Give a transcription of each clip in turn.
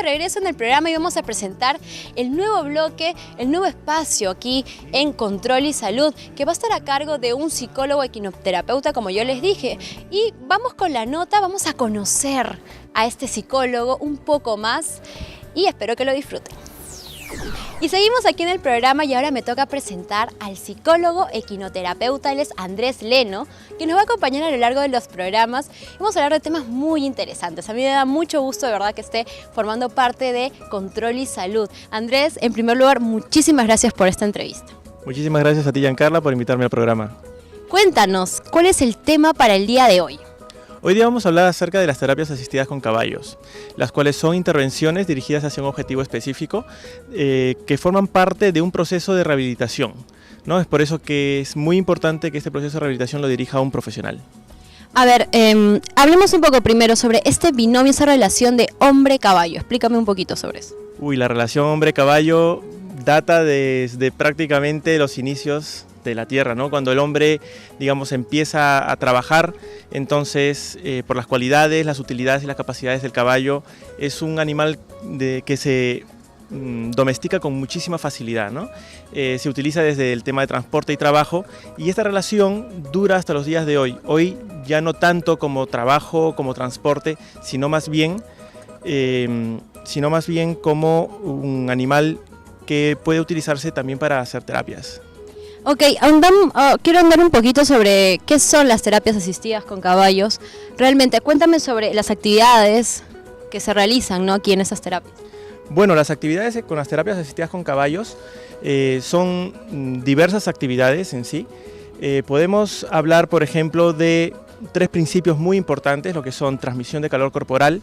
regreso en el programa y vamos a presentar el nuevo bloque, el nuevo espacio aquí en Control y Salud, que va a estar a cargo de un psicólogo equinoterapeuta, como yo les dije. Y vamos con la nota, vamos a conocer a este psicólogo un poco más y espero que lo disfruten. Y seguimos aquí en el programa y ahora me toca presentar al psicólogo equinoterapeuta, él es Andrés Leno, que nos va a acompañar a lo largo de los programas. Vamos a hablar de temas muy interesantes. A mí me da mucho gusto de verdad que esté formando parte de Control y Salud. Andrés, en primer lugar, muchísimas gracias por esta entrevista. Muchísimas gracias a ti, Giancarla, por invitarme al programa. Cuéntanos, ¿cuál es el tema para el día de hoy? Hoy día vamos a hablar acerca de las terapias asistidas con caballos, las cuales son intervenciones dirigidas hacia un objetivo específico que forman parte de un proceso de rehabilitación, ¿no? Es por eso que es muy importante que este proceso de rehabilitación lo dirija un profesional. A ver, hablemos un poco primero sobre este binomio, esa relación de hombre-caballo. Explícame un poquito sobre eso. La relación hombre-caballo data desde prácticamente los inicios de la tierra, ¿no? Cuando el hombre, digamos, empieza a trabajar, entonces por las cualidades, las utilidades y las capacidades del caballo, es un animal que se domestica con muchísima facilidad, ¿no? Se utiliza desde el tema de transporte y trabajo, y esta relación dura hasta los días de hoy. Hoy ya no tanto como trabajo, como transporte, sino más bien como un animal que puede utilizarse también para hacer terapias. Ok, quiero andar un poquito sobre qué son las terapias asistidas con caballos. Realmente, cuéntame sobre las actividades que se realizan, ¿no?, aquí en esas terapias. Bueno, las actividades con las terapias asistidas con caballos son diversas actividades en sí. Podemos hablar, por ejemplo, de 3 principios muy importantes, lo que son transmisión de calor corporal,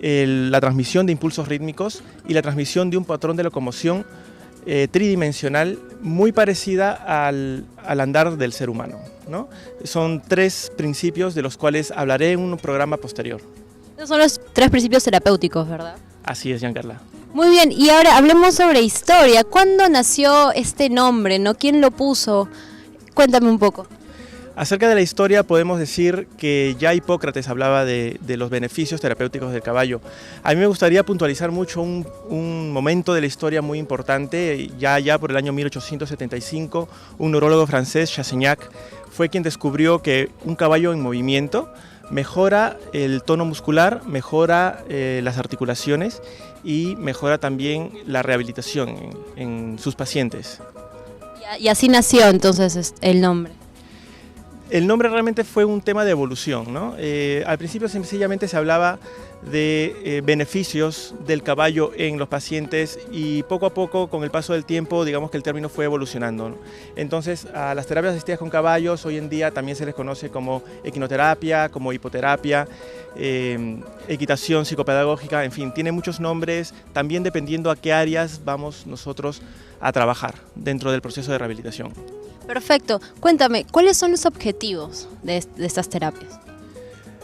la transmisión de impulsos rítmicos y la transmisión de un patrón de locomoción tridimensional muy parecida al andar del ser humano, ¿no? Son 3 principios de los cuales hablaré en un programa posterior. Esos son los 3 principios terapéuticos, ¿verdad? Así es, Giancarla. Muy bien, y ahora hablemos sobre historia. ¿Cuándo nació este nombre, no? ¿Quién lo puso? Cuéntame un poco. Acerca de la historia podemos decir que ya Hipócrates hablaba de los beneficios terapéuticos del caballo. A mí me gustaría puntualizar mucho un momento de la historia muy importante. Ya por el año 1875, un neurólogo francés, Chasseignac, fue quien descubrió que un caballo en movimiento mejora el tono muscular, mejora las articulaciones y mejora también la rehabilitación en sus pacientes. Y así nació entonces el nombre. El nombre realmente fue un tema de evolución, ¿no? Al principio sencillamente se hablaba de beneficios del caballo en los pacientes y poco a poco, con el paso del tiempo, digamos que el término fue evolucionando, ¿no? Entonces, a las terapias asistidas con caballos hoy en día también se les conoce como equinoterapia, como hipoterapia, equitación psicopedagógica, en fin, tiene muchos nombres, también dependiendo a qué áreas vamos nosotros a trabajar dentro del proceso de rehabilitación. Perfecto. Cuéntame, ¿cuáles son los objetivos de estas terapias?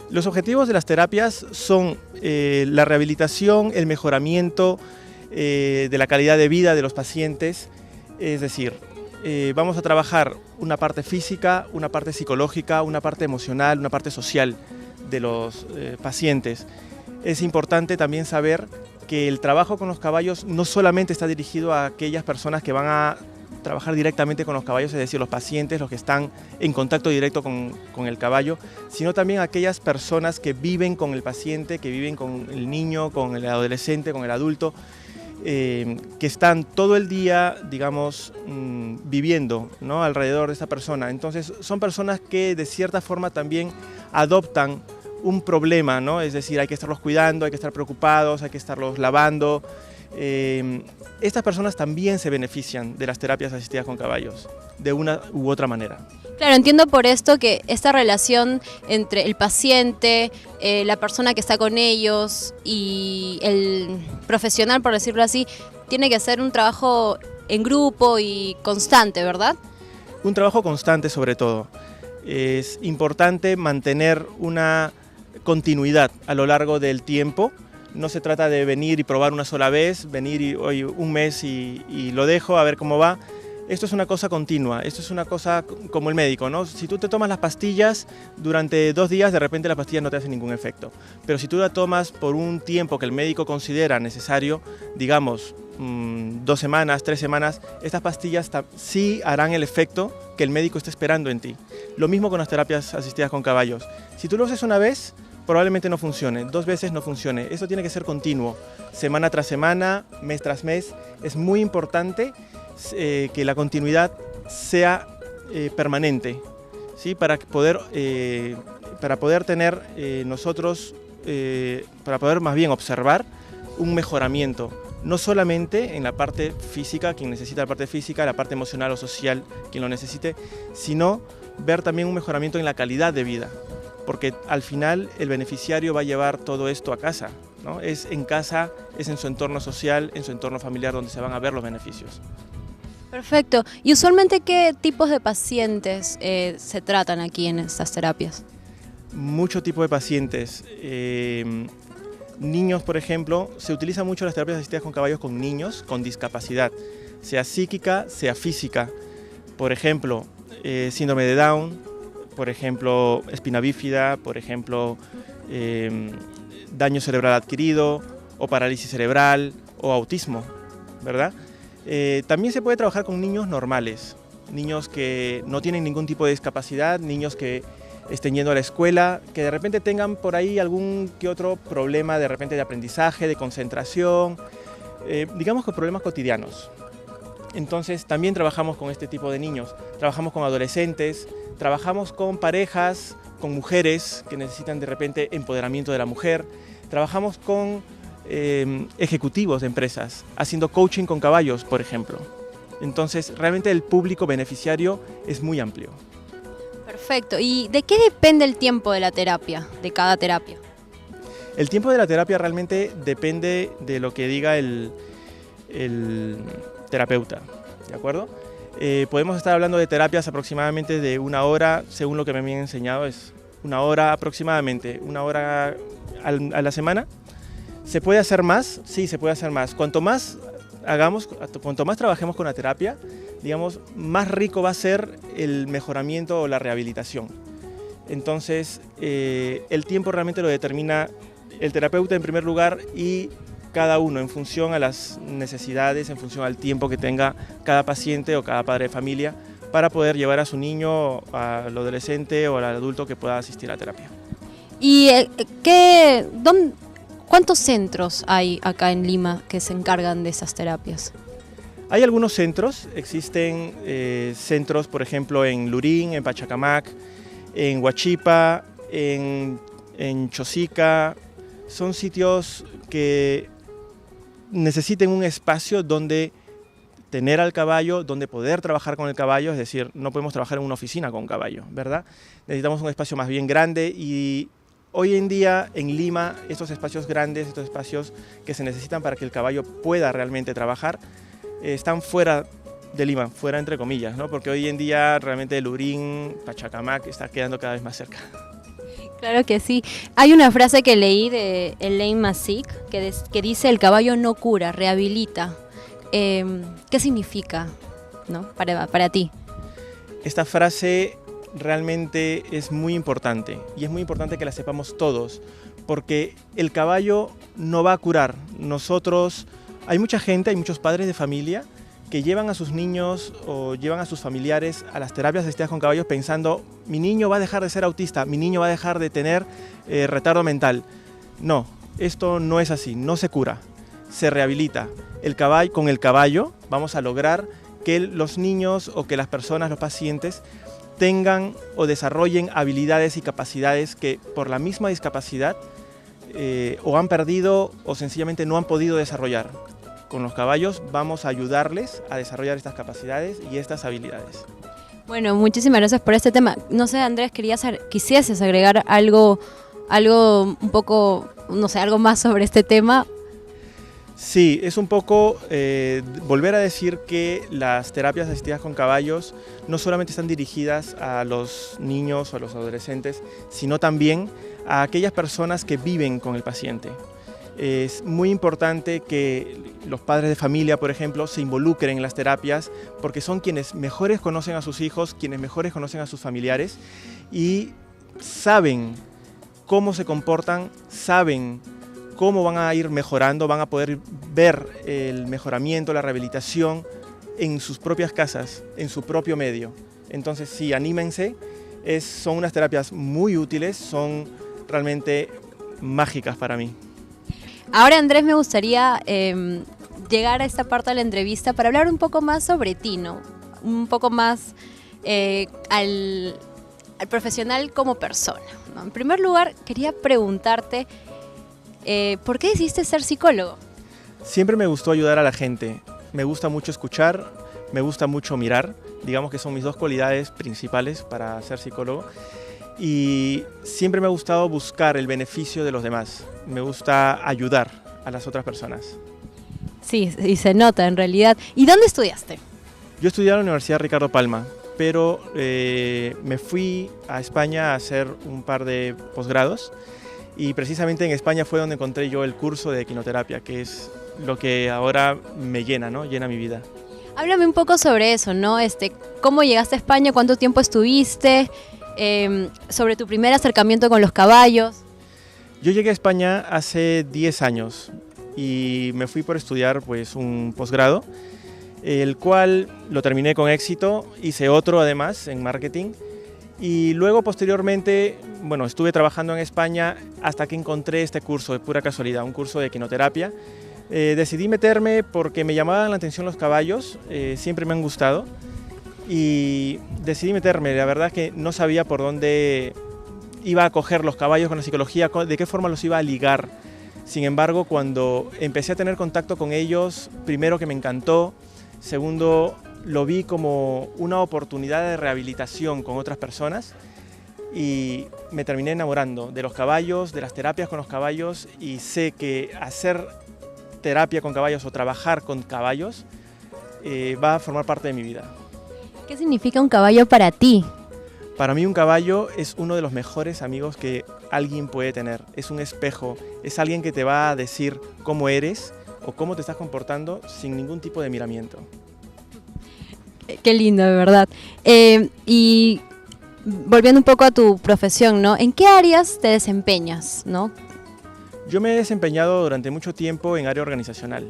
Los objetivos de las terapias son la rehabilitación, el mejoramiento de la calidad de vida de los pacientes, es decir, vamos a trabajar una parte física, una parte psicológica, una parte emocional, una parte social de los pacientes. Es importante también saber que el trabajo con los caballos no solamente está dirigido a aquellas personas que van a trabajar directamente con los caballos, es decir, los pacientes, los que están en contacto directo con el caballo, sino también aquellas personas que viven con el paciente, que viven con el niño, con el adolescente, con el adulto, que están todo el día, digamos, viviendo, ¿no?, alrededor de esa persona. Entonces, son personas que de cierta forma también adoptan un problema, ¿no? Es decir, hay que estarlos cuidando, hay que estar preocupados, hay que estarlos lavando. Estas personas también se benefician de las terapias asistidas con caballos, de una u otra manera. Claro, entiendo por esto que esta relación entre el paciente, la persona que está con ellos y el profesional, por decirlo así, tiene que ser un trabajo en grupo y constante, ¿verdad? Un trabajo constante sobre todo. Es importante mantener una continuidad a lo largo del tiempo. No se trata de venir y probar una sola vez, venir y hoy un mes y lo dejo a ver cómo va. Esto es una cosa continua, esto es una cosa como el médico, ¿no? Si tú te tomas las pastillas durante 2 días, de repente las pastillas no te hacen ningún efecto. Pero si tú la tomas por un tiempo que el médico considera necesario, digamos 2 semanas, 3 semanas, estas pastillas sí harán el efecto que el médico está esperando en ti. Lo mismo con las terapias asistidas con caballos. Si tú lo haces una vez, probablemente no funcione, 2 veces no funcione. Esto tiene que ser continuo, semana tras semana, mes tras mes. Es muy importante que la continuidad sea permanente, ¿sí? Para poder tener nosotros, para poder más bien observar un mejoramiento, no solamente en la parte física, quien necesita la parte física, la parte emocional o social, quien lo necesite, sino ver también un mejoramiento en la calidad de vida, porque al final el beneficiario va a llevar todo esto a casa, ¿no? Es en casa, es en su entorno social, en su entorno familiar donde se van a ver los beneficios. Perfecto. ¿Y usualmente qué tipos de pacientes se tratan aquí en estas terapias? Mucho tipo de pacientes. Niños, por ejemplo, se utilizan mucho las terapias asistidas con caballos con niños con discapacidad, sea psíquica, sea física. Por ejemplo, síndrome de Down, por ejemplo, espina bífida, por ejemplo, daño cerebral adquirido, o parálisis cerebral, o autismo, ¿verdad? También se puede trabajar con niños normales, niños que no tienen ningún tipo de discapacidad, niños que estén yendo a la escuela, que de repente tengan por ahí algún que otro problema de repente de aprendizaje, de concentración, digamos que problemas cotidianos. Entonces también trabajamos con este tipo de niños, trabajamos con adolescentes, trabajamos con parejas, con mujeres que necesitan de repente empoderamiento de la mujer, trabajamos con ejecutivos de empresas, haciendo coaching con caballos, por ejemplo. Entonces, realmente el público beneficiario es muy amplio. Perfecto. ¿Y de qué depende el tiempo de la terapia, de cada terapia? El tiempo de la terapia realmente depende de lo que diga el terapeuta, ¿de acuerdo? Podemos estar hablando de terapias aproximadamente de 1 hora, según lo que me han enseñado es 1 hora aproximadamente, 1 hora a la semana. ¿Se puede hacer más? Sí, se puede hacer más. Cuanto más trabajemos con la terapia, digamos, más rico va a ser el mejoramiento o la rehabilitación. Entonces, el tiempo realmente lo determina el terapeuta en primer lugar y cada uno en función a las necesidades, en función al tiempo que tenga cada paciente o cada padre de familia para poder llevar a su niño, al adolescente o al adulto que pueda asistir a la terapia. ¿Y cuántos centros hay acá en Lima que se encargan de esas terapias? Hay algunos centros, existen centros, por ejemplo, en Lurín, en Pachacamac, en Huachipa, en Chosica. Son sitios que necesiten un espacio donde tener al caballo, donde poder trabajar con el caballo, es decir, no podemos trabajar en una oficina con un caballo, ¿verdad? Necesitamos un espacio más bien grande y hoy en día en Lima estos espacios grandes, estos espacios que se necesitan para que el caballo pueda realmente trabajar, están fuera de Lima, fuera entre comillas, ¿no? Porque hoy en día realmente Lurín, Pachacamac está quedando cada vez más cerca. Claro que sí. Hay una frase que leí de Elaine Masick que dice: el caballo no cura, rehabilita. ¿Qué significa, ¿no? para ti? Esta frase realmente es muy importante y es muy importante que la sepamos todos, porque el caballo no va a curar. Hay mucha gente, hay muchos padres de familia que llevan a sus niños o llevan a sus familiares a las terapias asistidas con caballos pensando: mi niño va a dejar de ser autista, mi niño va a dejar de tener retardo mental. No, esto no es así, no se cura, se rehabilita. Con el caballo vamos a lograr que los niños o que las personas, los pacientes, tengan o desarrollen habilidades y capacidades que por la misma discapacidad o han perdido o sencillamente no han podido desarrollar. Con los caballos vamos a ayudarles a desarrollar estas capacidades y estas habilidades. Bueno, muchísimas gracias por este tema. No sé, Andrés, quisieses agregar algo un poco, no sé, algo más sobre este tema. Sí, es un poco volver a decir que las terapias asistidas con caballos no solamente están dirigidas a los niños o a los adolescentes, sino también a aquellas personas que viven con el paciente. Es muy importante que los padres de familia, por ejemplo, se involucren en las terapias porque son quienes mejores conocen a sus hijos, quienes mejores conocen a sus familiares y saben cómo se comportan, saben cómo van a ir mejorando, van a poder ver el mejoramiento, la rehabilitación en sus propias casas, en su propio medio. Entonces sí, anímense, son unas terapias muy útiles, son realmente mágicas para mí. Ahora, Andrés, me gustaría llegar a esta parte de la entrevista para hablar un poco más sobre ti, ¿no? Un poco más al profesional como persona, ¿no? En primer lugar, quería preguntarte, ¿por qué decidiste ser psicólogo? Siempre me gustó ayudar a la gente, me gusta mucho escuchar, me gusta mucho mirar, digamos que son mis dos cualidades principales para ser psicólogo. Y siempre me ha gustado buscar el beneficio de los demás. Me gusta ayudar a las otras personas. Sí, y se nota en realidad. ¿Y dónde estudiaste? Yo estudié en la Universidad Ricardo Palma, pero me fui a España a hacer un par de posgrados y precisamente en España fue donde encontré yo el curso de equinoterapia, que es lo que ahora me llena, ¿no? Llena mi vida. Háblame un poco sobre eso, ¿no? ¿Cómo llegaste a España? ¿Cuánto tiempo estuviste? Sobre tu primer acercamiento con los caballos. Yo llegué a España hace 10 años y me fui por estudiar pues, un posgrado, el cual lo terminé con éxito, hice otro además en marketing y luego posteriormente bueno, estuve trabajando en España hasta que encontré este curso de pura casualidad, un curso de equinoterapia. Decidí meterme porque me llamaban la atención los caballos, siempre me han gustado. Y decidí meterme, la verdad es que no sabía por dónde iba a coger los caballos con la psicología, de qué forma los iba a ligar. Sin embargo, cuando empecé a tener contacto con ellos, primero que me encantó, segundo lo vi como una oportunidad de rehabilitación con otras personas y me terminé enamorando de los caballos, de las terapias con los caballos y sé que hacer terapia con caballos o trabajar con caballos va a formar parte de mi vida. ¿Qué significa un caballo para ti? Para mí un caballo es uno de los mejores amigos que alguien puede tener. Es un espejo, es alguien que te va a decir cómo eres o cómo te estás comportando sin ningún tipo de miramiento. Qué lindo, de verdad. Y volviendo un poco a tu profesión, ¿no? ¿En qué áreas te desempeñas, ¿no? Yo me he desempeñado durante mucho tiempo en área organizacional.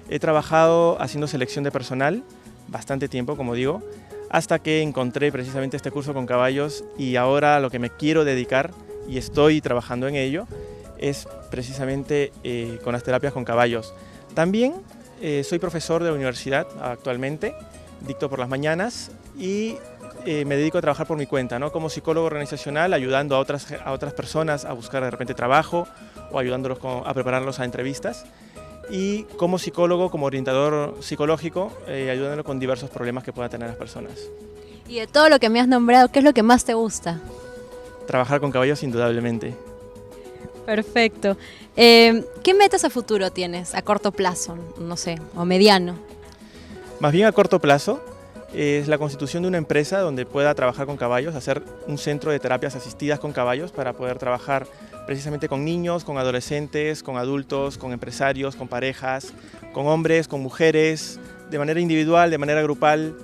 He trabajado haciendo selección de personal, bastante tiempo, como digo, hasta que encontré precisamente este curso con caballos y ahora lo que me quiero dedicar, y estoy trabajando en ello, es precisamente con las terapias con caballos. También soy profesor de la universidad actualmente, dicto por las mañanas y me dedico a trabajar por mi cuenta, ¿no? Como psicólogo organizacional, ayudando a otras personas a buscar de repente trabajo o ayudándolos a prepararlos a entrevistas. Y como psicólogo, como orientador psicológico, ayudándolo con diversos problemas que puedan tener las personas. Y de todo lo que me has nombrado, ¿qué es lo que más te gusta? Trabajar con caballos, indudablemente. Perfecto. ¿Qué metas a futuro tienes? A corto plazo, no sé, o mediano. Más bien a corto plazo, es la constitución de una empresa donde pueda trabajar con caballos, hacer un centro de terapias asistidas con caballos para poder trabajar precisamente con niños, con adolescentes, con adultos, con empresarios, con parejas, con hombres, con mujeres, de manera individual, de manera grupal.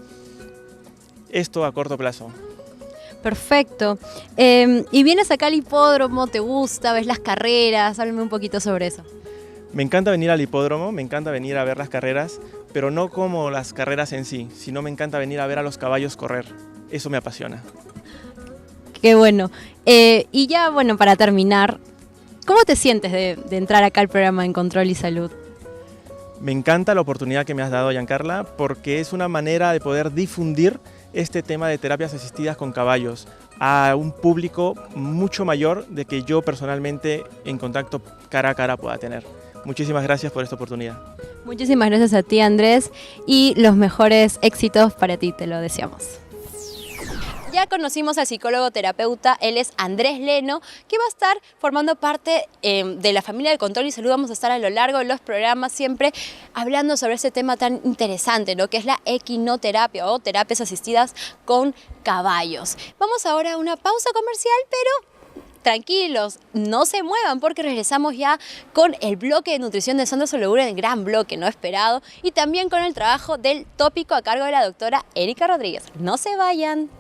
Esto a corto plazo. Perfecto. Y vienes acá al hipódromo, ¿te gusta? ¿Ves las carreras? Háblame un poquito sobre eso. Me encanta venir al hipódromo, me encanta venir a ver las carreras, pero no como las carreras en sí, sino me encanta venir a ver a los caballos correr. Eso me apasiona. Qué bueno. Y ya, bueno, para terminar, ¿cómo te sientes de entrar acá al programa En Control y Salud? Me encanta la oportunidad que me has dado, Giancarla, porque es una manera de poder difundir este tema de terapias asistidas con caballos a un público mucho mayor de que yo personalmente en contacto cara a cara pueda tener. Muchísimas gracias por esta oportunidad. Muchísimas gracias a ti, Andrés, y los mejores éxitos para ti, te lo deseamos. Ya conocimos al psicólogo terapeuta, él es Andrés Leno, que va a estar formando parte de la familia del Control y Salud. Vamos a estar a lo largo de los programas siempre hablando sobre este tema tan interesante, ¿no? Que es la equinoterapia o terapias asistidas con caballos. Vamos ahora a una pausa comercial, pero tranquilos, no se muevan porque regresamos ya con el bloque de nutrición de Sandra Soleura, el gran bloque no esperado, y también con el trabajo del tópico a cargo de la doctora Erika Rodríguez. No se vayan.